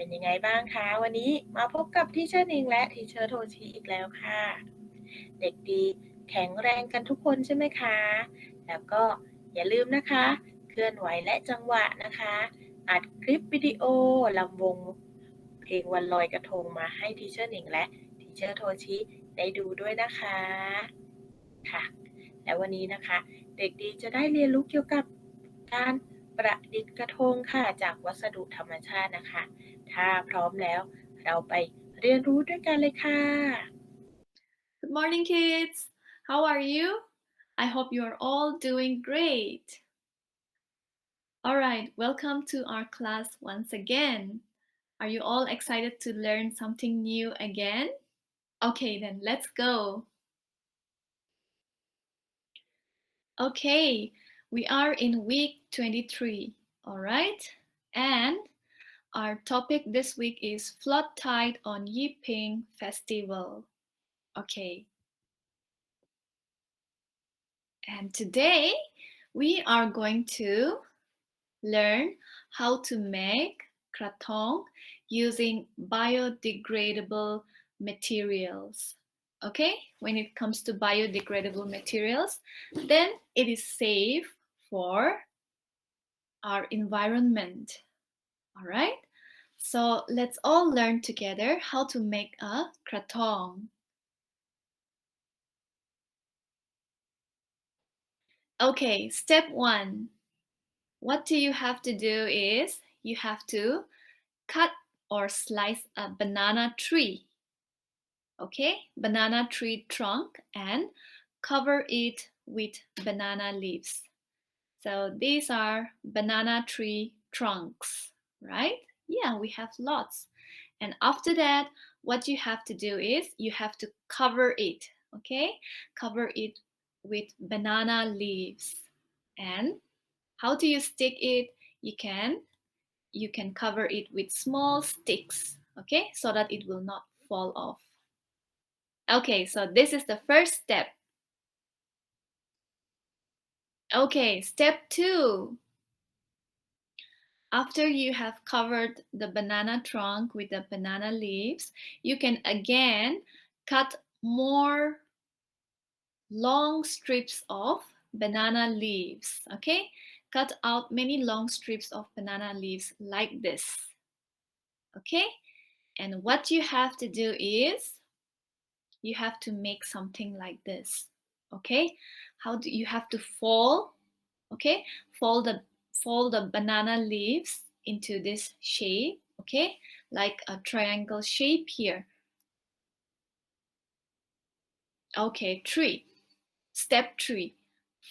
เป็นยังไงบ้างคะวันนี้มาพบกับทีเชอร์หนิงและทีเชอร์โทชิอีกแล้วค่ะเด็กดีแข็งแรงกันทุกคนใช่ไหมคะแล้วก็อย่าลืมนะคะเคลื่อนไหวและจังหวะนะคะอัดคลิปวิดีโอลำวงเพลงวันลอยกระทงมาให้ทีเชอร์หนิงและทีเชอร์โทชิได้ดูด้วยนะคะค่ะและวันนี้นะคะเด็กดีจะได้เรียนรู้เกี่ยวกับการประดิษฐ์กระทงค่ะจากวัสดุธรรมชาตินะคะถ้าพร้อมแล้วเราไปเรียนรู้ด้วยกันเลยค่ะ Good morning, kids. How are you? I hope you are all doing great. All right, welcome to our class once again. Are you all excited to learn something new again? Okay, then let's go. Okay, we are in week 23, all right? And our topic this week is Flood Tide on Yiping Festival. Okay. And today we are going to learn how to make krathong using biodegradable materials. Okay, when it comes to biodegradable materials, then it is safe for our environment. All right, so let's all learn together how to make a krathong. Okay, step 1. What do you have to do is you have to cut or slice a banana tree. Okay, banana tree trunk and cover it with banana leaves. So these are banana tree trunks, right? Yeah, we have lots. And after that, what you have to do is you have to cover it, okay? Cover it with banana leaves. And how do you stick it? You can cover it with small sticks, okay, so that it will not fall off. Okay, so this is the first step. Okay, step 2. After you have covered the banana trunk with the banana leaves, you can again cut more long strips of banana leaves, okay? Cut out many long strips of banana leaves like this, okay? And what you have to do is you have to make something like this, okay? How do you have to fold, okay? Fold the banana leaves into this shape, okay? Like a triangle shape here. Okay, 3. Step 3.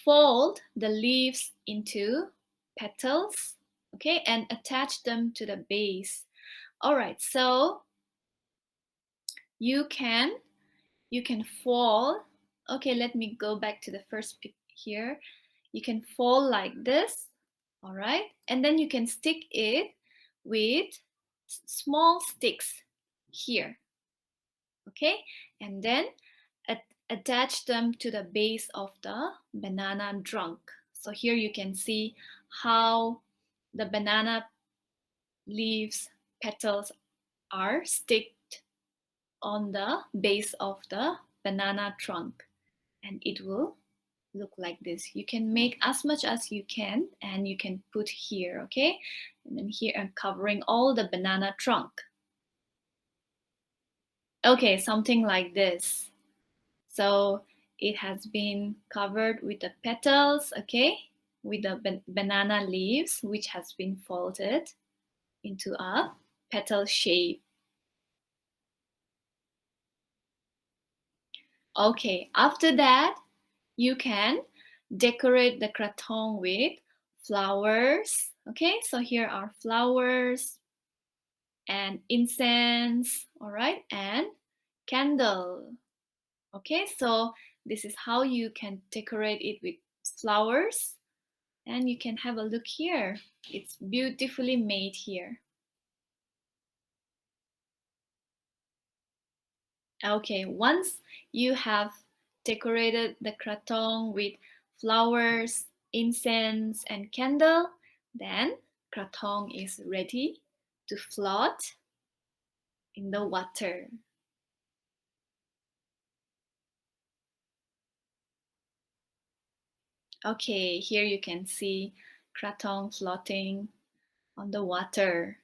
Fold the leaves into petals, okay? And attach them to the base. All right, so you can fold. Okay, let me go back to the first pic here. You can fold like this, all right? And then you can stick it with small sticks here, okay? And then attach them to the base of the banana trunk. So here you can see how the banana leaves petals are sticked on the base of the banana trunk, and it will look like this. You can make as much as you can, and you can put here, okay? And then here I'm covering all the banana trunk. Okay, something like this. So it has been covered with the petals, okay? With the banana leaves, which has been folded into a petal shape. Okay, after that, you can decorate the krathong with flowers. Okay, so here are flowers and incense, all right, and candle. Okay, so this is how you can decorate it with flowers, and you can have a look here. It's beautifully made here. Okay, once you have decorated the krathong with flowers, incense, and candle, then krathong is ready to float in the water. Okay, here you can see Krathong floating on the water.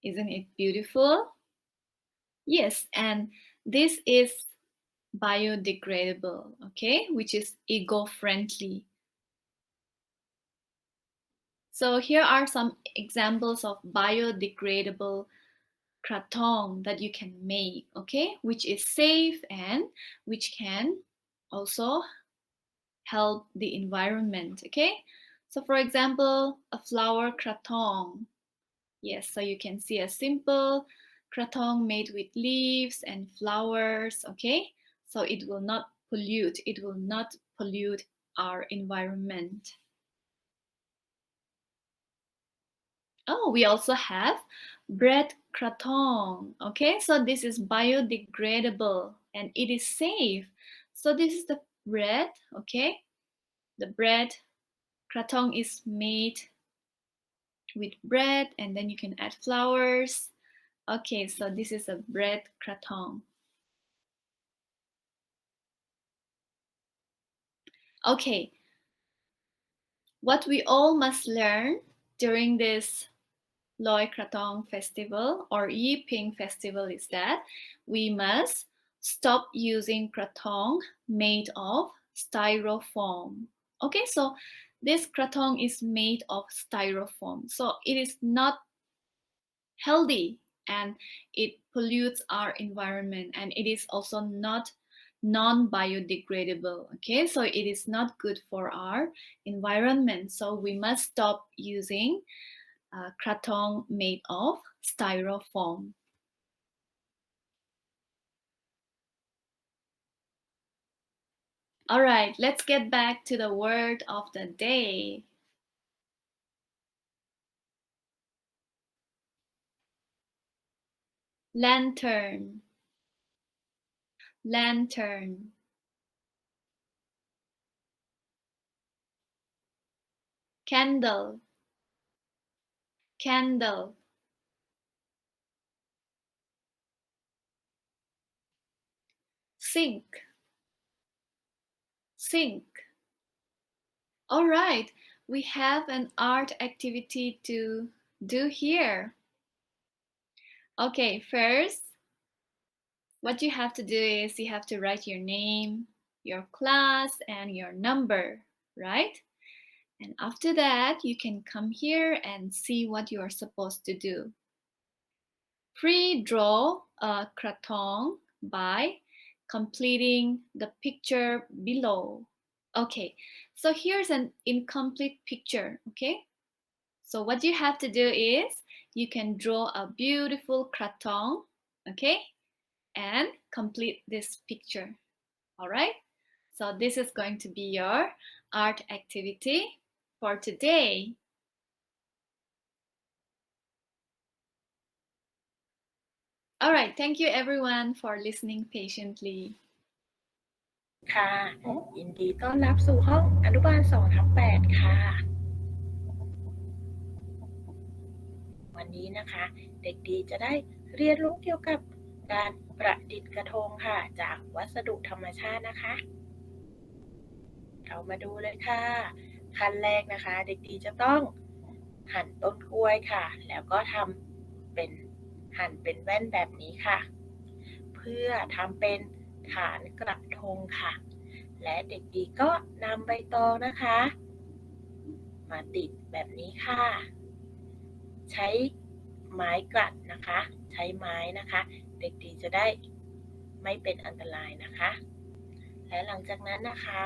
Isn't it beautiful? Yes, and this is biodegradable, okay, which is eco-friendly. So here are some examples of biodegradable krathong that you can make, okay, which is safe and which can also help the environment, okay. So for example, a flower krathong. Yes, so you can see a simple krathong made with leaves and flowers, okay? So it will not pollute our environment. Oh, we also have bread krathong, okay? So this is biodegradable and it is safe. So this is the bread, okay? The bread krathong is made with bread and then you can add flowers. Okay, so this is a bread krathong. Okay, what we all must learn during this Loy Krathong festival or Yiping festival is that we must stop using krathong made of styrofoam. Okay, so this krathong is made of styrofoam, so it is not healthy and it pollutes our environment and it is also not non-biodegradable. Okay, so it is not good for our environment, so we must stop using krathong made of styrofoam. All right, let's get back to the word of the day. Lantern. Lantern. Candle. Candle. Sink. Sink. All right, we have an art activity to do here. Okay, first, what you have to do is you have to write your name, your class, and your number, right? And after that, you can come here and see what you are supposed to do. Pre-draw a krathong by completing the picture below. Okay, so here's an incomplete picture, okay? So what you have to do is you can draw a beautiful krathong, okay? And complete this picture, all right? So this is going to be your art activity for today. All right, thank you everyone for listening patiently. ค่ะ ยินดีต้อนรับสู่ห้องอนุบาล2/8ค่ะ วันนี้นะคะ เด็กดีจะได้เรียนรู้เกี่ยวกับการประดิษฐ์กระทงค่ะ จากวัสดุธรรมชาตินะคะ เรามาดูเลยค่ะ ขั้นแรกนะคะ เด็กดีจะต้องหั่นต้นกล้วยค่ะ แล้วก็ทำเป็นหั่นเป็นแว่นแบบนี้ค่ะ เพื่อทำเป็นฐานกระทงค่ะ และเด็กดีก็นำใบตองนะคะ มาติดแบบนี้ค่ะ ใช้ไม้กลัดนะคะ ใช้ไม้นะคะ เด็กดีจะได้ไม่เป็นอันตรายนะคะ และหลังจากนั้นนะคะ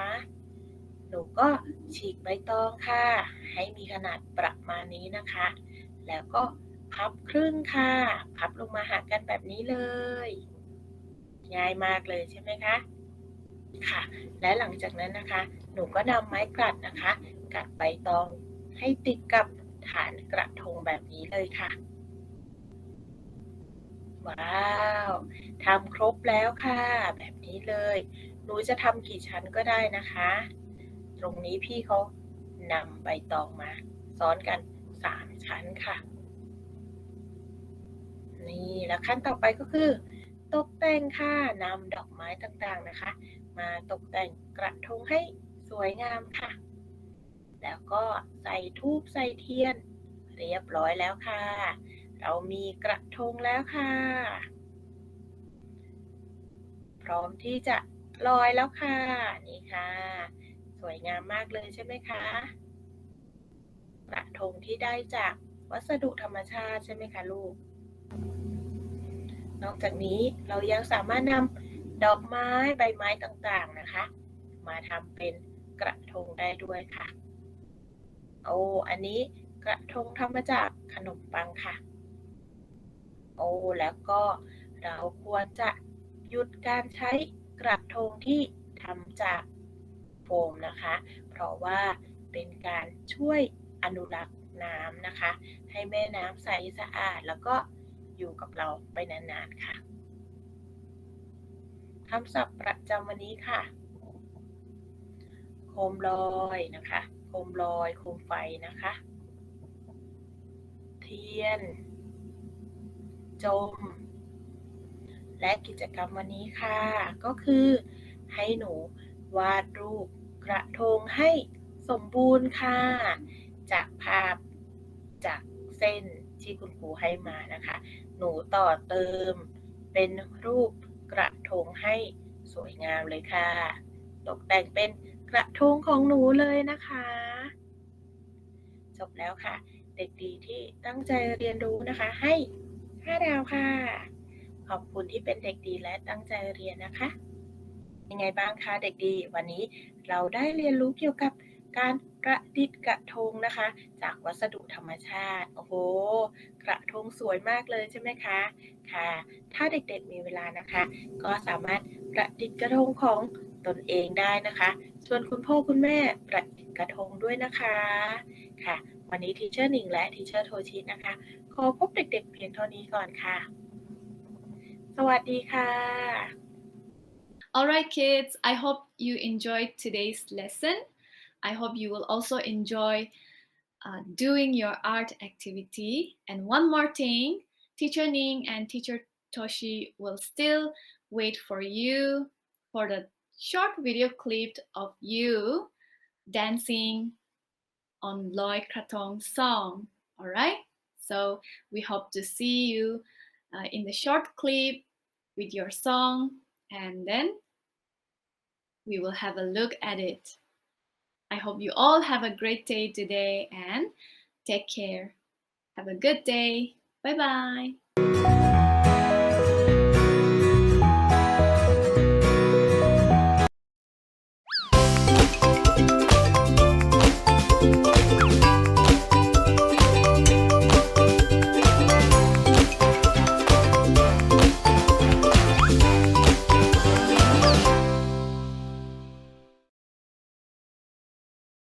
หนูก็ฉีกใบตองค่ะ ให้มีขนาดประมาณนี้นะคะ แล้วก็พับครึ่งค่ะ พับลงมาหากันแบบนี้เลย ง่ายมากเลยใช่ไหมคะค่ะ และหลังจากนั้นนะคะหนูก็นำไม้กลัดนะคะกัดใบตองให้ติดกับฐานกระทงแบบนี้เลยค่ะว้าวทำครบแล้วค่ะแบบนี้เลยหนูจะทำกี่ชั้นก็ได้นะคะตรงนี้พี่เขานำใบตองมาซ้อนกัน3ชั้นค่ะ นี่แล้วขั้นต่อไปก็คือตกแต่งค่ะนำดอกไม้ต่างๆนะคะมาตกแต่งกระทงให้สวยงามค่ะแล้วก็ใส่ธูปใส่เทียนเรียบร้อยแล้วค่ะเรามีกระทงแล้วค่ะพร้อมที่จะลอยแล้วค่ะนี่ค่ะสวยงามมากเลยใช่ไหมคะกระทงที่ได้จากวัสดุธรรมชาติใช่ไหมคะลูก นอกจากนี้เรายังสามารถนำดอกไม้ใบไม้ต่างๆนะคะมาทำเป็นกระทงได้ด้วยค่ะโอ้อันนี้กระทงทำมาจากขนมปังค่ะโอ้แล้วก็เราควรจะหยุดการใช้กระทงที่ทำจากโฟมนะคะเพราะว่าเป็นการช่วยอนุรักษ์น้ำนะคะให้แม่น้ำใสสะอาดแล้วก็อยู่กับเราไปนานๆค่ะ คำศัพท์ประจำวันนี้ค่ะโคมลอยนะคะโคมลอยโคมไฟนะคะเทียนจมและกิจกรรมวันนี้ค่ะก็คือให้หนูวาดรูปกระทงให้สมบูรณ์ค่ะจากภาพจากเส้นที่คุณครูให้มานะคะหนูต่อเติมเป็นรูปกระทงให้สวยงามเลยค่ะตกแต่งเป็นกระทงของหนูเลยนะคะจบแล้วค่ะเด็กดีที่ตั้งใจเรียนรู้นะคะให้5 ดาวค่ะขอบคุณที่เป็นเด็กดีและตั้งใจเรียนนะคะยังไงบ้างคะเด็กดีวันนี้เราได้เรียนรู้เกี่ยวกับการประดิษฐ์กระทงนะคะจากวัสดุธรรมชาติโอ้โหกระทงสวยมากเลยใช่ไหมคะค่ะถ้าเด็กๆมีเวลานะคะก็สามารถประดิษฐ์กระทงของตนเองได้นะคะชวนคุณพ่อคุณแม่ประดิษฐ์กระทงด้วยนะคะค่ะวันนี้ทีเชอร์หนิงและทีเชอร์โทชินะคะขอพบเด็กๆเพียงเท่านี้ก่อนค่ะสวัสดีค่ะ All right, kids, I hope you enjoyed today's lesson. I hope you will also enjoy doing your art activity. And one more thing, Teacher Ning and Teacher Toshi will still wait for you for the short video clip of you dancing on Loy Krathong song. All right? So we hope to see you in the short clip with your song, and then we will have a look at it. I hope you all have a great day today and take care. Have a good day. Bye bye.